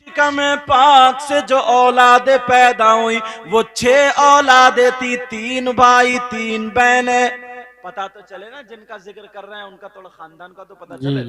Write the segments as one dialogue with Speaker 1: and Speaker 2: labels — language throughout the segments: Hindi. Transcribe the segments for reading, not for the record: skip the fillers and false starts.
Speaker 1: शिकम पाक से जो औलादे पैदा हुई वो 6 औलादे थी, 3 भाई 3 बहनें। पता तो चले ना, जिनका जिक्र कर रहे हैं उनका थोड़ा खानदान का तो पता चले।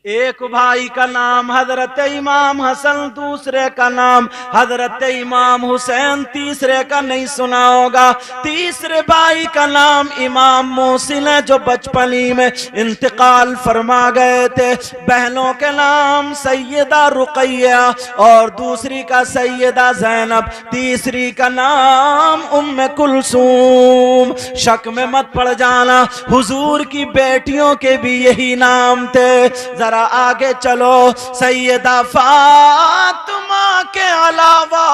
Speaker 1: एक भाई का नाम हजरत इमाम हसन, दूसरे का नाम हजरत इमाम हुसैन, तीसरे का नहीं सुना होगा। तीसरे भाई का नाम इमाम मोहसिन है जो बचपन ही में इंतकाल फरमा गए थे। बहनों के नाम सैयदा रुकैया और दूसरी का सैयदा जैनब, तीसरी का नाम उम्मे कुलसूम। शक में मत पड़ जाना, हुजूर की बेटियों के भी यही नाम थे। जरा आगे चलो, सैयदा फातिमा के अलावा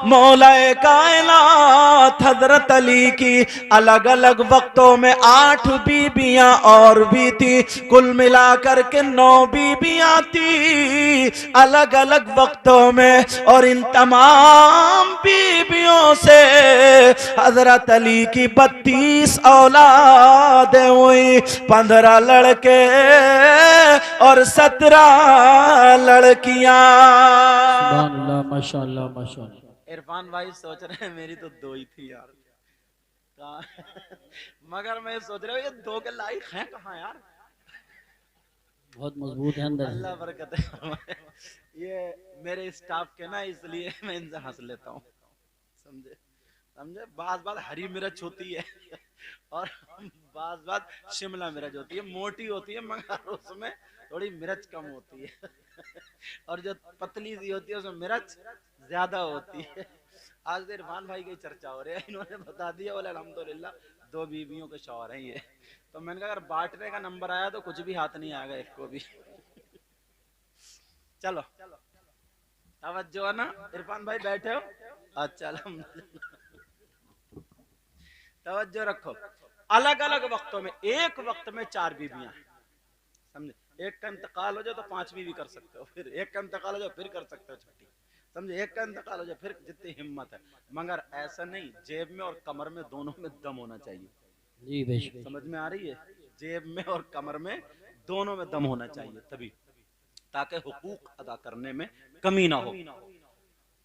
Speaker 1: मौलाए कायनात हजरत अली की अलग अलग वक्तों में 8 बीबियां और भी थी। कुल मिलाकर के 9 बीबियां थी अलग अलग वक्तों में। और इन तमाम बीबियों से हजरत अली की 32 औलादें हुई, 15 लड़के और 17 लड़कियां।
Speaker 2: माशाअल्लाह माशाअल्लाह।
Speaker 1: इरफान भाई सोच रहे हैं मेरी तो 2 ही थी यार। मगर मैं सोच रहा हूँ ये 2 के लायक हैं कहाँ यार।
Speaker 2: बहुत मजबूत है अंदर।
Speaker 1: अल्लाह बरकत है। ये मेरे स्टाफ के ना, इसलिए मैं इनसे हंस लेता हूँ। समझे समझे। बात हरी मिर्च होती है और बात शिमला मिर्च होती है, मोटी होती है मगर उसमें थोड़ी मिर्च कम होती है। और जो पतली सी होती है उसमें मिर्च ज्यादा होती है। आज इरफान भाई की चर्चा हो रही है, इन्होंने बता दिया बोले अल्हम्दुलिल्लाह 2 बीवियों के शौहर हैं ये। तो मैंने कहा अगर बांटने का नंबर आया तो कुछ भी हाथ नहीं आएगा एक को भी। चलो तवज्जो है ना। इरफान भाई बैठे हो? अच्छा अल्हम्दुलिल्लाह। तवज्जो रखो। अलग अलग वक्तों में, एक वक्त में 4 बीबियां हैं। समझे। एक का इंतकाल हो जाए तो 5 बीवी कर सकते हो, फिर एक का इंतकाल हो जाए फिर कर सकते हो छठी। समझे। एक का इंतकाल हो जाए फिर जितनी हिम्मत है। मगर ऐसा नहीं, जेब में और कमर में दोनों में दम होना चाहिए।
Speaker 2: जी बेशक।
Speaker 1: समझ में आ रही है? जेब में और कमर में दोनों में दम होना चाहिए, तभी, ताकि हुकूक अदा करने में कमी ना हो।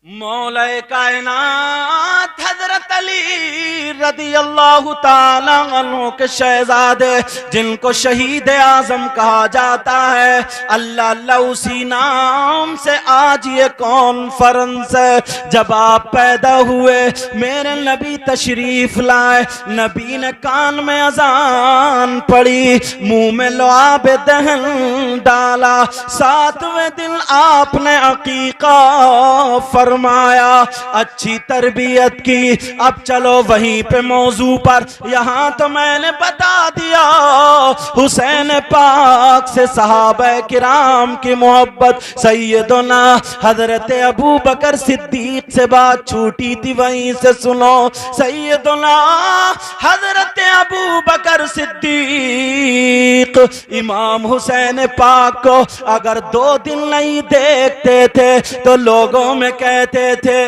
Speaker 1: मौलाए कायनात हजरत अली रदी अल्लाह ताला अन्हु के शहजादे, जिनको शहीद आजम कहा जाता है, अल्लाह अल्लाह उसी नाम से आज ये कॉन्फ्रेंस है। जब आप पैदा हुए मेरे नबी तशरीफ लाए, नबी ने कान में अजान पड़ी, मुंह में लुआब दहन डाला, 7वें दिन आपने अकीका फरमाया, अच्छी तरबियत की। अब चलो वहीं पे मौजू पर, यहाँ तो मैंने बता दिया हुसैन पाक से सहाबा किराम की मोहब्बत। सैयदना हजरत अबू बकर सिद्दीक से बात छूटी थी, वहीं से सुनो। सैयदना हजरत अबू बकर सिद्दीक इमाम हुसैन पाक को अगर 2 दिन नहीं देखते थे तो लोगों में कहते थे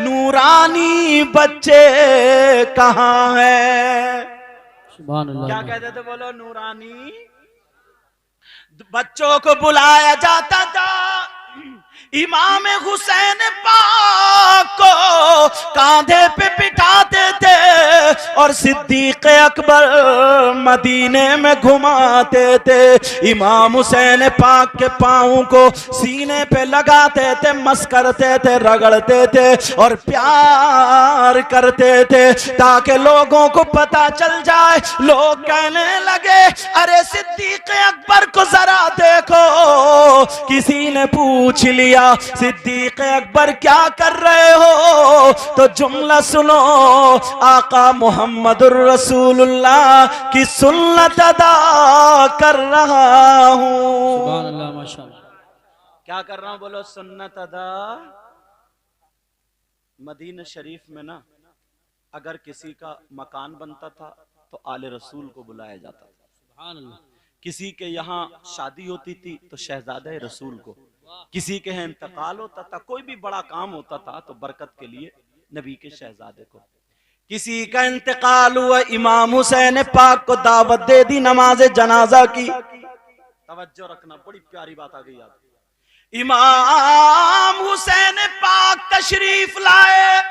Speaker 1: नूरानी बच्चे कहाँ हैं। क्या कहते थे बोलो? नूरानी बच्चों को बुलाया जाता था। इमाम हुसैन पाक को कांधे पे बिठाते थे और सिद्दीक अकबर मदीने में घुमाते थे। इमाम हुसैन पाक के पाँव को सीने पे लगाते थे, मस करते थे, रगड़ते थे और प्यार करते थे, ताकि लोगों को पता चल जाए। लोग कहने लगे अरे सिद्दीक अकबर को जरा देखो। किसी ने पूछ लिया सिद्दीक अकबर क्या कर रहे हो, तो जुमला सुनो, आका मोहम्मदुर रसूलुल्लाह की सुन्नत अदा कर रहा हूँ।
Speaker 2: सुभान अल्लाह माशाअल्लाह।
Speaker 1: क्या कर रहा हूँ बोलो? सुन्नत अदा। मदीना शरीफ में ना अगर किसी का मकान बनता था तो आले रसूल को बुलाया जाता था।
Speaker 2: सुभान अल्लाह।
Speaker 1: किसी के यहाँ शादी होती थी तो शहजादे रसूल को, किसी के यहाँ इंतकाल होता था, कोई भी बड़ा काम होता था तो बरकत के लिए नबी के शहजादे को। किसी का इंतकाल हुआ, इमाम हुसैन पाक को दावत दे दी, नमाज जनाजा की। तवज्जो रखना, बड़ी प्यारी बात आ गई याद। इमाम हुसैन पाक तशरीफ लाए,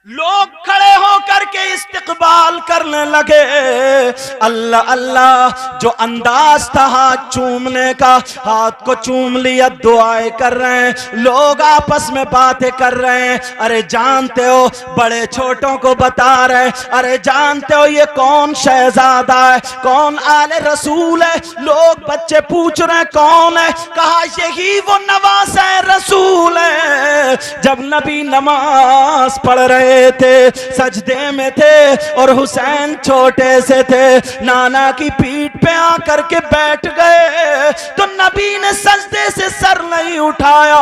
Speaker 1: लोग खड़े होकर के इस्तकबाल करने लगे। अल्लाह अल्लाह, जो अंदाज था हाथ चूमने का, हाथ को चूम लिया, दुआएं कर रहे हैं, लोग आपस में बातें कर रहे हैं। अरे जानते हो, बड़े छोटों को बता रहे, अरे जानते हो ये कौन शहजादा है, कौन आले रसूल है। लोग बच्चे पूछ रहे हैं कौन है, कहा यही वो नवासे रसूल है। जब नबी नमाज पढ़ रहे थे, सजदे में थे, और हुसैन छोटे से थे, नाना की पीठ पे आकर के बैठ गए, तो नबी ने सजदे से सर नहीं उठाया।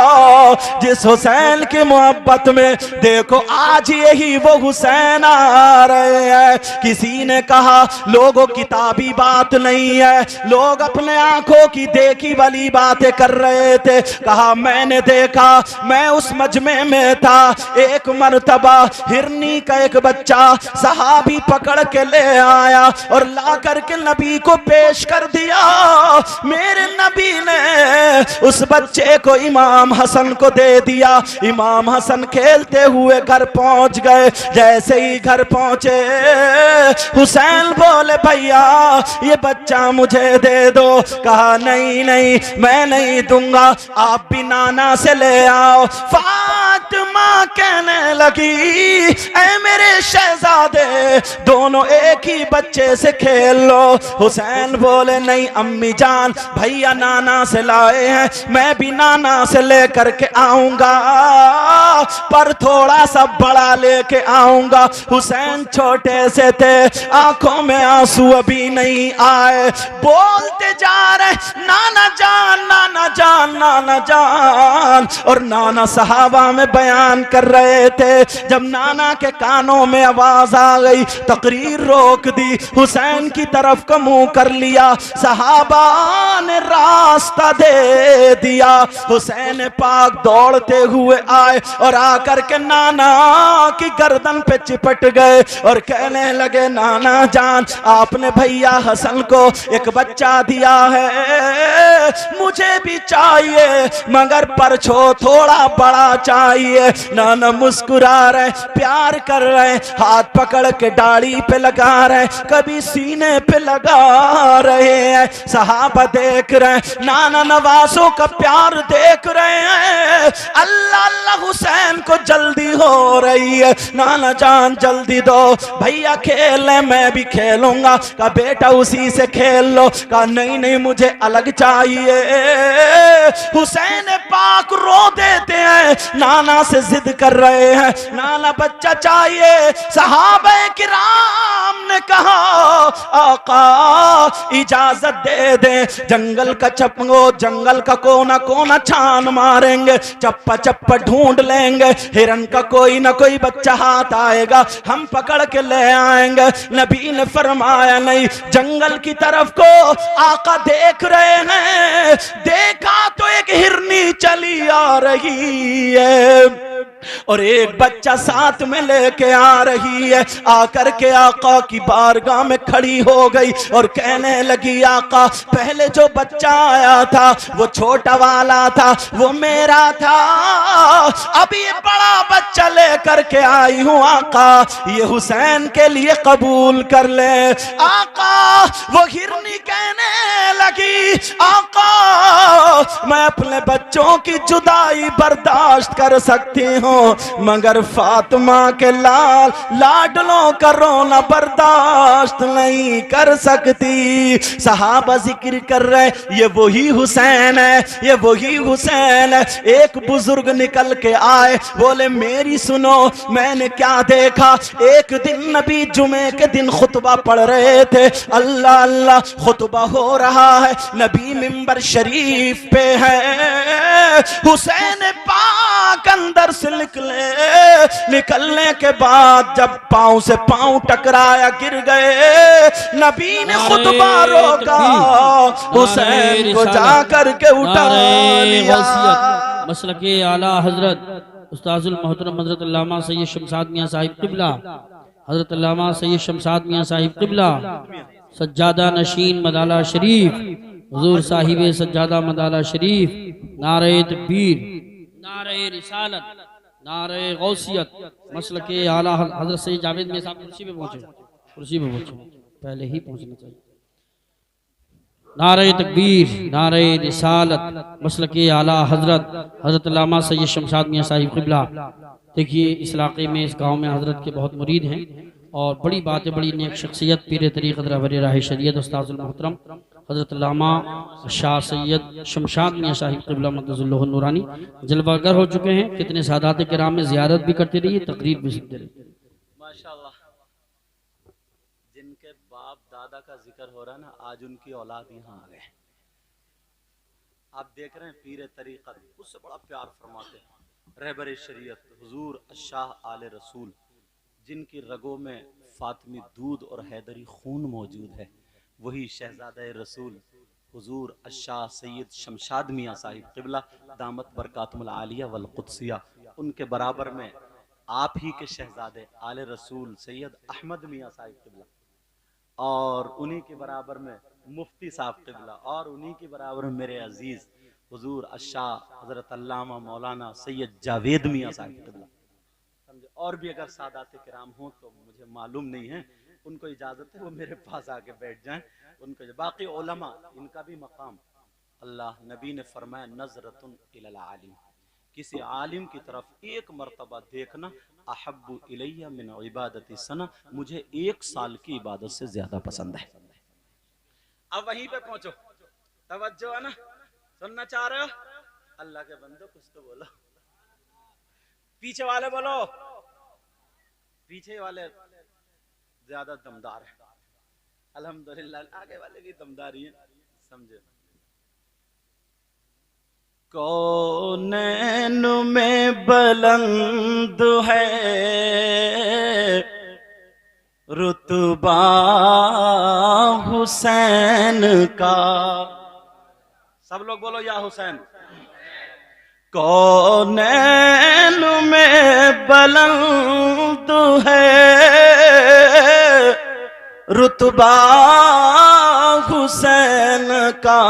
Speaker 1: जिस हुसैन की मोहब्बत में देखो आज यही वो हुसैन आ रहे हैं। किसी ने कहा लोगों किताबी बात नहीं है, लोग अपने आंखों की देखी वाली बातें कर रहे थे। कहा मैंने देखा, मैं उस मजमे में था, एक मर्तबा हिरनी का एक बच्चा सहाबी पकड़ के ले आया और ला करके नबी को पेश कर दिया। मेरे नबी ने उस बच्चे को इमाम हसन को दे दिया। इमाम हसन खेलते हुए घर पहुंच गए। जैसे ही घर पहुंचे, हुसैन बोले भैया ये बच्चा मुझे दे दो। कहा नहीं नहीं, मैं नहीं दूंगा, आप भी नाना से ले आओ। फातिमा कहने लगी ऐ मेरे शहजादे, दोनों एक ही बच्चे से खेल लो। हुसैन बोले नहीं अम्मी जान, भैया नाना से लाए हैं, मैं भी नाना से लेकर के आऊंगा, पर थोड़ा सा बड़ा लेके आऊंगा। हुसैन छोटे से थे, आंखों में आंसू अभी नहीं आए, बोलते जा रहे नाना जान नाना जान नाना जान। और नाना सहाबा में बयान कर रहे थे। जब नाना के कानों में आवाज आ गई, तकरीर रोक दी, हुसैन की तरफ का मुंह कर लिया, सहाबा ने रास्ता दे दिया। हुसैन पाक दौड़ते हुए आए और आकर के नाना की गर्दन पे चिपट गए और कहने लगे नाना जान, आपने भैया हसन को एक बच्चा दिया है, मुझे भी चाहिए मगर परछो थोड़ा बड़ा चाहिए। नाना मुस्कुरा रहे, प्यार कर रहे, हाथ पकड़ के दाढ़ी पे लगा रहे, कभी सीने पे लगा रहे हैं। सहाबा देख रहे, नाना नवासों का प्यार देख रहे हैं। अल्लाह अल्लाह, हुसैन को जल्दी हो रही है, नाना जान जल्दी दो, भैया खेल ले मैं भी खेलूंगा। का बेटा उसी से खेल लो। का नहीं नहीं मुझे अलग चाहिए। हुसैन पाक रो देते हैं, नाना से जिद कर रहे हैं, नाना बच्चा चाहिए। सहाबा किराम ने कहा आका इजाजत दे दे, जंगल का चपंगो, जंगल का कोना कोना छान मारेंगे, चप्पा चप्पा ढूंढ लेंगे, हिरन का कोई ना कोई बच्चा हाथ आएगा, हम पकड़ के ले आएंगे। नबी ने फरमाया नहीं, जंगल की तरफ को आका देख रहे हैं, देखा तो एक हिरनी चली आ रही है और एक बच्चा साथ में लेके आ रही है। आकर के आका की बारगाह में खड़ी हो गई और कहने लगी आका, पहले जो बच्चा आया था वो छोटा वाला था, वो मेरा था, अभी ये बड़ा बच्चा लेकर के आई हूं आका, ये हुसैन के लिए कबूल कर ले। आका वो हिरनी कहने लगी, आका मैं अपने बच्चों की जुदाई बर्दाश्त कर सकती हूँ, मगर फातिमा के लाल लाडलों का रोना बर्दाश्त नहीं कर सकती। सहाबा जिक्र कर रहे, ये वही हुसैन है, ये वही हुसैन है। एक बुजुर्ग निकल के आए, बोले मेरी सुनो, मैंने क्या देखा। एक दिन नबी जुमे के दिन खुतबा पढ़ रहे थे, अल्लाह अल्लाह खुतबा हो रहा है, नबी मिंबर शरीफ पे है, हुसैन पाक अंदर से निकलने के बाद जब पांव से पांव टकराया, गिर गए, नबी ने खुतबा रोका, हुसैन को जाकर के उठा लिया।
Speaker 2: मसलके आला हजरत उस्ताजुल मोहतरम हजरत अल्लामा सैयद शमसाद मियां साहिब क़िबला, हजरत अल्लामा सैयद शमसाद मियां साहिब क़िबला, सज्जादा नशीन मदाला शरीफ, हुजूर साहिब सज्जादा मदाला शरीफ, नारे तकबीर, नारे रिसालत, नारे गौसियत, मसलके आला हजरत सैयद जावेद में साहब कुर्सी पे पहुंचे, कुर्सी पे पहुंचे, पहले ही पहुंचना चाहिए। नारे तकबीर, नारे रिसालत, मसलके आला हजरत हजरत अल्लामा सैयद शमशाद मियाँ साहिब क़िबला। देखिए इस इलाके में, इस गांव में हजरत के बहुत मुरीद हैं और बड़ी बातें, बड़ी नेक शख्सियत, पीर तरीक़त रहबर राह शरीयत उस्तादुल मोहतरम हजरत अल्लामा शाह सैयद शमशाद मियाँ साहिब क़िबला मक़दसुल्लाह नूरानी जलवागर हो चुके हैं। कितने सादात किराम में ज़ियारत भी करते रहिए, तकरीर भी सुनते रहिए।
Speaker 1: माशाअल्लाह, जिनके बाप दादा का जिक्र हो रहा है ना, आज उनकी औलाद यहाँ आ गए। आप देख रहे हैं पीर तरीक़त, उससे बड़ा प्यार फरमाते हैं रहबर शरीयत हुजूर शाह आले रसूल, जिनकी रगों में फातिमी दूध और हैदरी खून मौजूद है, वही शहजादा रसूल हुजूर शाह सैयद शमशाद मियाँ साहिब क़िबला दामत बरकातुल आलिया वल कुद्सिया, उनके बराबर में आप ही के शहजादे आले रसूल सैयद अहमद मियाँ साहिब क़िबला, और उन्हीं के बराबर में मुफ्ती साहब क़िबला, और उन्हीं के बराबर में मेरे अजीज़ हुजूर शाह हज़रत अल्लामा मौलाना सैयद जावेद मियाँ साहिब क़िबला। समझे, और भी अगर सादात किराम हों तो मुझे मालूम नहीं है, उनको इजाज़त है वो मेरे पास आके बैठ जाएं। उनको बाकी उलमा, इनका भी मकाम, अल्लाह नबी ने फरमाया नज़रतुन इलल आलिम, किसी आलिम की तरफ एक मरतबा देखना अहब्बु इलैया मिन इबादती सना, मुझे 1 साल की इबादत से ज्यादा पसंद है। अब वहीं पे पहुंचो, तवज्जो है ना, सुनना चाह रहे हो? अल्लाह के बंदो कुछ तो बोलो, पीछे वाले बोलो, पीछे वाले ज्यादा दमदार है, अल्हम्दुलिल्लाह आगे वाले भी दमदारी है। समझे, कौनैन में बुलंद है रुतबा हुसैन का, सब लोग बोलो या हुसैन। कौनैन में बुलंद है रुतबा हुसैन का,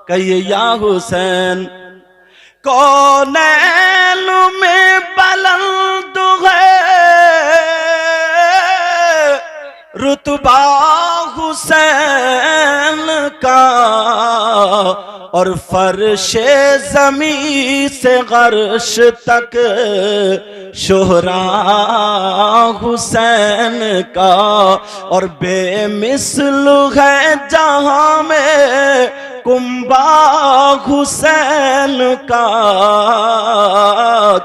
Speaker 1: कहिए या हुसैन। कौनैन में बुलंद है रुतबा हुसैन का, और फर्शे ज़मीं से गर्श तक शोहरा हुसैन का, और बेमिसल है जहां में कुंबा हुसैन का,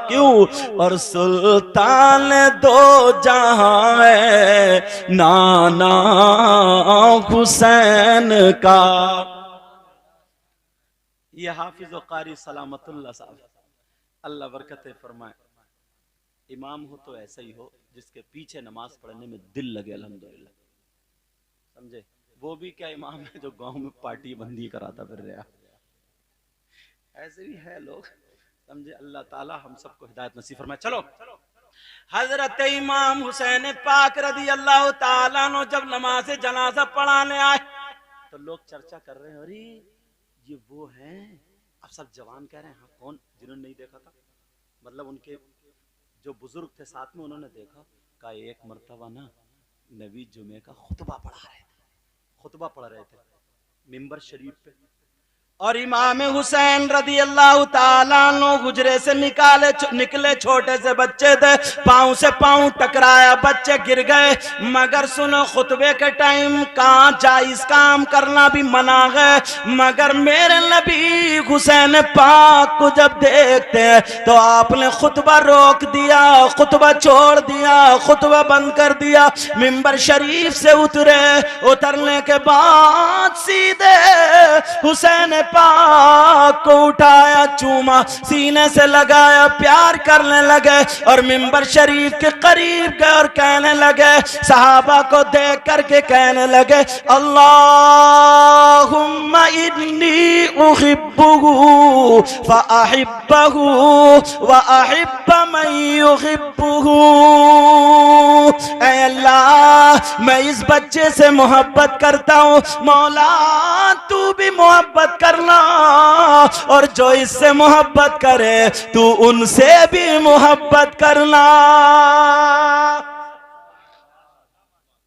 Speaker 1: क्यों, और सुल्तान दो जहां है नाना हुसैन का। ये हाफिज व कारी सलामतुल्लाह साहब, अल्लाह बरकत फरमाए। इमाम हो तो ऐसा ही हो जिसके पीछे नमाज पढ़ने में दिल लगे, अल्हम्दुलिल्लाह। समझे, वो भी क्या इमाम है जो गांव में पार्टी बंदी कराता फिर रहा, ऐसे भी है लोग। समझे, अल्लाह ताला हम सबको हिदायत नसीब फरमाए। चलो, हजरत इमाम हुसैन पाक रदी अल्लाह ताला नो जब नमाज जनाजा पढ़ाने आए तो लोग चर्चा कर रहे हैं, अरे ये वो हैं। अब सब जवान कह रहे हैं, हाँ कौन, जिन्होंने नहीं देखा था, मतलब उनके जो बुजुर्ग थे साथ में, उन्होंने देखा। का एक मर्तबा ना नबी जुमे का खुतबा पढ़ रहे थे मिंबर शरीफ पे, और इमाम हुसैन रदी अल्लाह ताला नो गुजरे से निकले छोटे से बच्चे थे, पाँव से पाँव टकराया, बच्चे गिर गए। मगर सुनो, खुतबे के टाइम कहाँ जायज काम करना भी मना है, मगर मेरे नबी हुसैन पाक को जब देखते हैं तो आपने खुतबा रोक दिया, खुतबा छोड़ दिया, खुतबा बंद कर दिया। मिंबर शरीफ से उतरने के बाद सीधे हुसैन पाक को उठाया, चूमा, सीने से लगाया, प्यार करने लगे और मिंबर शरीफ के करीब गए और कहने लगे, सहाबा को देख करके कहने लगे, अल्लाहुम्मा इन्नी उहिब्बुहु व अहिब्बहु व अहिब्ब मन युहिब्बुहु। ऐ अल्लाह, मैं इस बच्चे से मोहब्बत करता हूँ, मौला तू भी मोहब्बत करना, और जो इससे मोहब्बत करे तू उनसे भी मोहब्बत करना।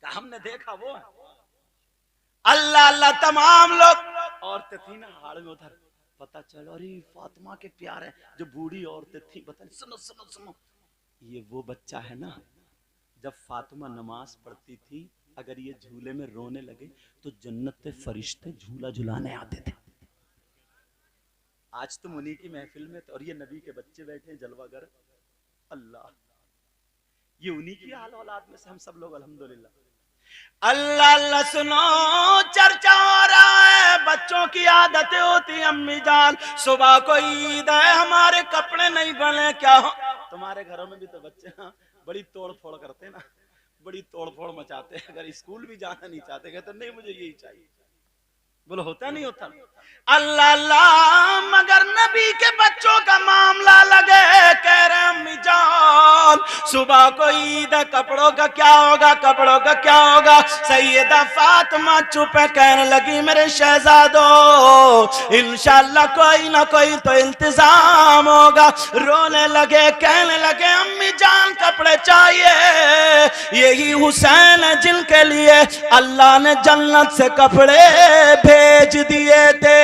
Speaker 1: हमने देखा वो अल्लाह अल्लाह तमाम लोग, औरतें थी ना हाड़ में उधर, पता चलो अरे फातिमा के प्यार है, जो बूढ़ी औरतें थी बता, सुनो सुनो सुनो, ये वो बच्चा है ना, जब फातिमा नमाज पढ़ती थी अगर ये झूले में रोने लगे तो जन्नत के फरिश्ते झूला झुलाने आते थे। आज तुम उन्हीं की महफिल में, और ये नबी के बच्चे बैठे हैं जलवागर, अल्लाह, ये उन्हीं की हाल औलाद में से हम सब लोग अल्हम्दुलिल्लाह। अल्लाह अल्लाह सुनो, चर्चा हो रहा है, बच्चों की आदतें होती, अम्मी जान सुबह को ईद है, हमारे कपड़े नहीं बने, क्या हो? तुम्हारे घरों में भी तो बच्चे हाँ, बड़ी तोड़ फोड़ करते ना, बड़ी तोड़ फोड़ मचाते हैं, अगर स्कूल भी जाना नहीं चाहते, कहते नहीं मुझे यही चाहिए, बोलो होता नहीं होता? अल्लाह अल्लाह, मगर नबी के बच्चों का मामला लगे, कह रहे अम्मी जान सुबह को ईद है, कपड़ों का क्या होगा, कपड़ों का क्या होगा? सैयदा फातिमा चुप है, कहने लगी मेरे शहजादो इंशाअल्लाह कोई ना कोई तो इंतजाम होगा। रोने लगे, कहने लगे अम्मी जान कपड़े चाहिए, यही हुसैन है जिनके लिए अल्लाह ने जन्नत से कपड़े भेज दिए थे।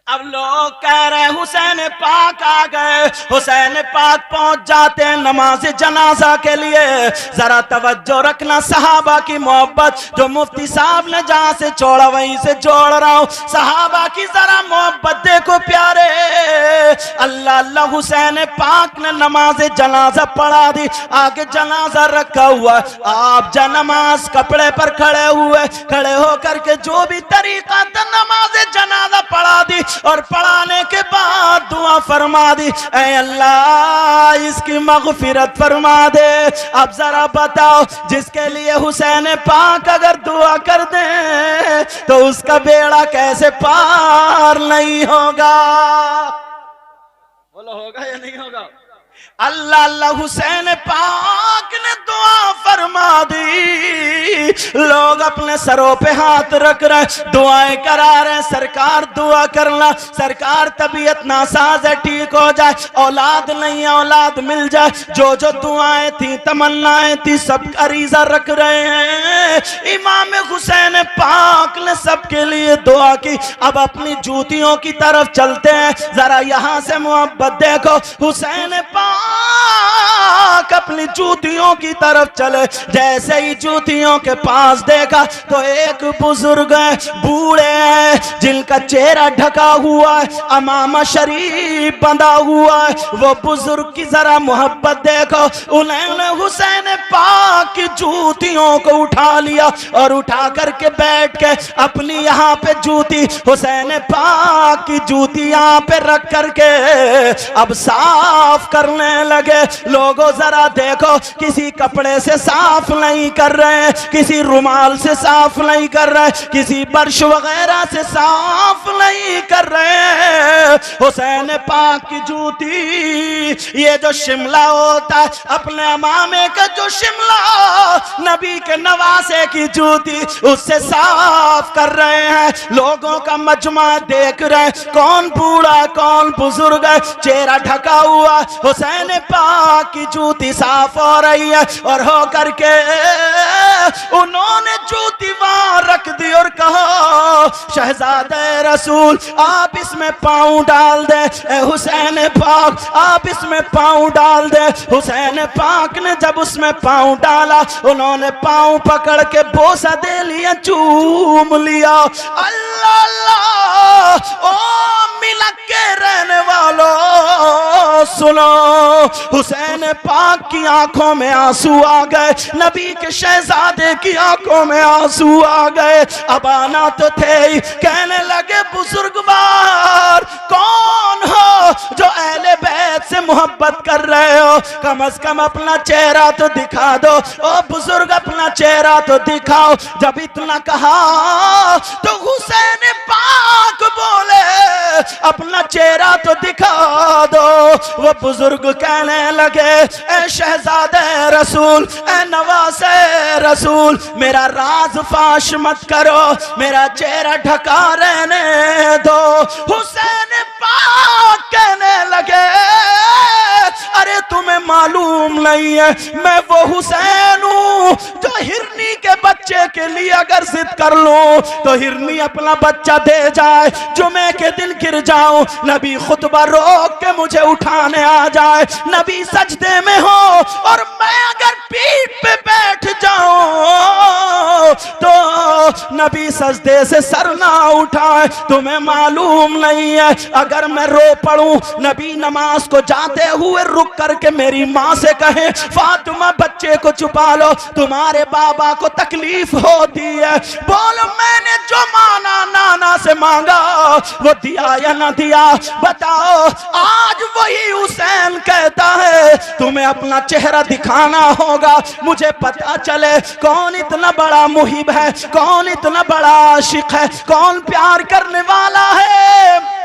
Speaker 1: अब लोग कह रहे हुसैन पाक आ गए, हुसैन पाक पहुंच जाते हैं नमाज जनाजा के लिए। जरा तवज्जो रखना, सहाबा की मोहब्बत जो मुफ्ती साहब ने जहां से छोड़ा वहीं से जोड़ रहा हूं, सहाबा की जरा मोहब्बत देखो प्यारे। अल्लाह अल्लाह, हुसैन पाक ने नमाज जनाजा पढ़ा दी, आगे जनाजा रखा हुआ, आप नमाज कपड़े पर खड़े हुए, खड़े होकर के जो भी तरीका था नमाज जनाजा पढ़ा दी, और पढ़ाने के बाद दुआ फरमा दी, ऐ अल्लाह इसकी मगफिरत फरमा दे। अब जरा बताओ, जिसके लिए हुसैन पाक अगर दुआ कर दे तो उसका बेड़ा कैसे पार नहीं होगा? बोलो होगा या नहीं होगा? अल्लाह अल्लाह, हुसैन पाक ने दुआ फरमा दी, लोग अपने सरों पे हाथ रख रहे, दुआएं करा रहे, सरकार दुआ करना, सरकार तबीयत नासाज है ठीक हो जाए, औलाद नहीं है औलाद मिल जाए, जो जो दुआएं थी तमन्नाएं थी सब अरीजा रख रहे हैं। इमाम हुसैन पाक ने सबके लिए दुआ की। अब अपनी जूतियों की तरफ चलते हैं, जरा यहां से मोहब्बत देखो, हुसैन पाक अपनी जूतियों की तरफ चले, जैसे ही जूतियों के पास देखा तो एक बुजुर्ग है, बूढ़े हैं, जिनका चेहरा ढका हुआ है, अमामा शरीफ बंधा हुआ है, वो बुजुर्ग की जरा मोहब्बत देखो। उन्होंने हुसैन पाक की जूतियों को उठा लिया और उठा करके बैठ के अपनी यहाँ पे जूती, हुसैन पाक की जूती यहाँ पे रख करके अब साफ करने लगे। लोगों जरा देखो, किसी कपड़े से साफ नहीं कर रहे, किसी रुमाल से साफ नहीं कर रहे, किसी बर्श वगैरह से साफ नहीं कर रहे। हुसैन पाक की जूती, ये जो शिमला होता है अपने अमामे का जो शिमला, नबी के नवासे की जूती, उससे साफ कर रहे हैं। लोगों का मजमा देख रहे, कौन बूढ़ा कौन बुजुर्ग है, चेहरा ढका हुआ, हुसैन पाक की जूती साफ हो रही है। और हो करके उन्होंने जूती वहां रख दी और कहा, शहजादे रसूल आप इसमें पांव डाल दे, हुसैन पाक आप इसमें पांव डाल दे। हुसैन पाक ने जब उसमें पांव डाला, उन्होंने पांव पकड़ के बोसा दे लिया, चूम लिया। अल्लाह अल्लाह, ओ मिलक के रहने वालों, सुनो, हुसैन पाक की आंखों में आंसू आ गए, नबी के शहजादे की आंखों में आंसू आ गए। अब आना तो थे ही, कहने लगे बुजुर्गवार कौन हो जो अहले बैत से मोहब्बत कर रहे हो, कम से कम अपना चेहरा तो दिखा दो। ओ बुजुर्ग अपना चेहरा तो दिखाओ। जब इतना कहा तो हुसैन पाक बोले अपना चेहरा तो दिखा दो। वो बुजुर्ग कहने लगे ए शहजादे रसूल, ए नवासे रसूल, मेरा राज फाश मत करो, मेरा चेहरा ढका रहने दो। हुसैन पाक कहने लगे अरे तुम्हें मालूम नहीं है मैं वो हुसैन हूं जो हिरनी के बच्चे के लिए अगर जिद कर लूं तो हिरनी अपना बच्चा दे जाए, जुमे के दिन गिर जाऊं, नबी खुतबा रोक के मुझे उठाने आ जाए, नबी सजदे में हो और मैं अगर पीठ पे बैठ जाऊं तो नबी सजदे से सर ना उठाए। तुम्हें मालूम नहीं है अगर मैं रो पड़ूं, नबी नमाज को जाते हुए रुक करके मेरी माँ से कहे फातिमा बच्चे को छुपा लो, तुम्हारे बाबा को तकलीफ होती है। बोलो मैंने जो माना नाना से मांगा वो दिया या ना दिया, बताओ। आज वही हुसैन कहता है तुम्हें अपना चेहरा दिखाना होगा, मुझे पता चले कौन इतना बड़ा मुहिब है, कौन इतना बड़ा आशिक है, कौन प्यार करने वाला है।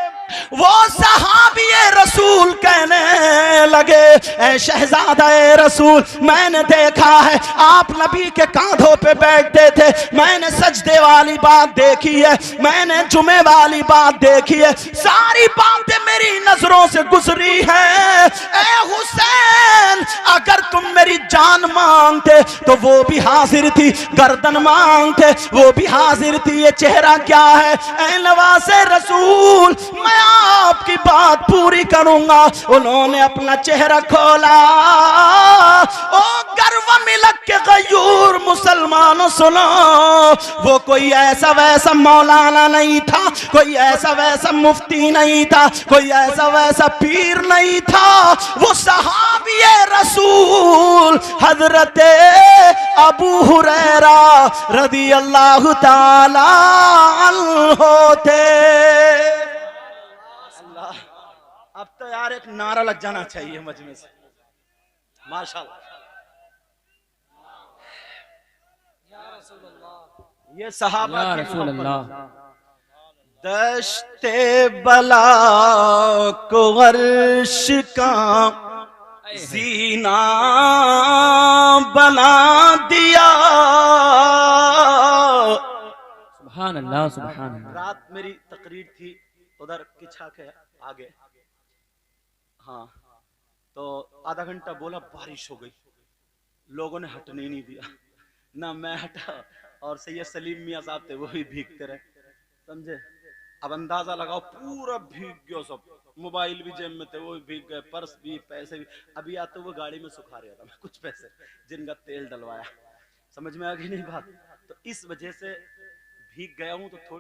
Speaker 1: वो सहाबी रसूल कहने लगे ए शहजादा रसूल, मैंने देखा है आप नबी के कांधों पे बैठते थे, मैंने सजदे वाली बात देखी है, मैंने जुमे वाली बात देखी है, सारी बातें मेरी नजरों से गुजरी है। ए हुसैन अगर तुम मेरी जान मांगते तो वो भी हाजिर थी, गर्दन मांगते वो भी हाजिर थी, ये चेहरा क्या है। ए नवासे रसूल मैं आपकी बात पूरी करूंगा। उन्होंने अपना चेहरा खोला। ओ गर्व मिलक के गयूर मुसलमानों सुनो, वो कोई ऐसा वैसा मौलाना नहीं था, कोई ऐसा वैसा मुफ्ती नहीं था, कोई ऐसा वैसा पीर नहीं था, वो सहाबी रसूल हजरत अबू हुरैरा रदी अल्लाह ताला अन्हु थे। अब तो यार एक नारा लग जाना चाहिए मजमे से, माशाल्लाह। ये सहाबा
Speaker 2: या
Speaker 1: की
Speaker 2: रसूल अल्लाह।
Speaker 1: दश्ते बला को अर्श का सीना बना दिया।
Speaker 2: सुभान अल्लाह सुभान अल्लाह।
Speaker 1: रात मेरी तकरीर थी उधर किछा के आगे, हाँ, तो आधा घंटा बोला, बारिश हो गई, लोगों ने हटने नहीं दिया, ना मैं हटा और सैयद सलीम मियाँ साहब थे वो भी भीगते रहे, समझे। अब अंदाजा लगाओ पूरा भीग गया सब, मोबाइल भी जेब में थे वो भी भीग गए, पर्स भी, पैसे भी। अभी आते हुए गाड़ी में सुखा रहा था मैं कुछ पैसे जिनका तेल डलवाया, समझ में आ गई नहीं बात। तो इस वजह से भीग गया हूँ तो थोड़ी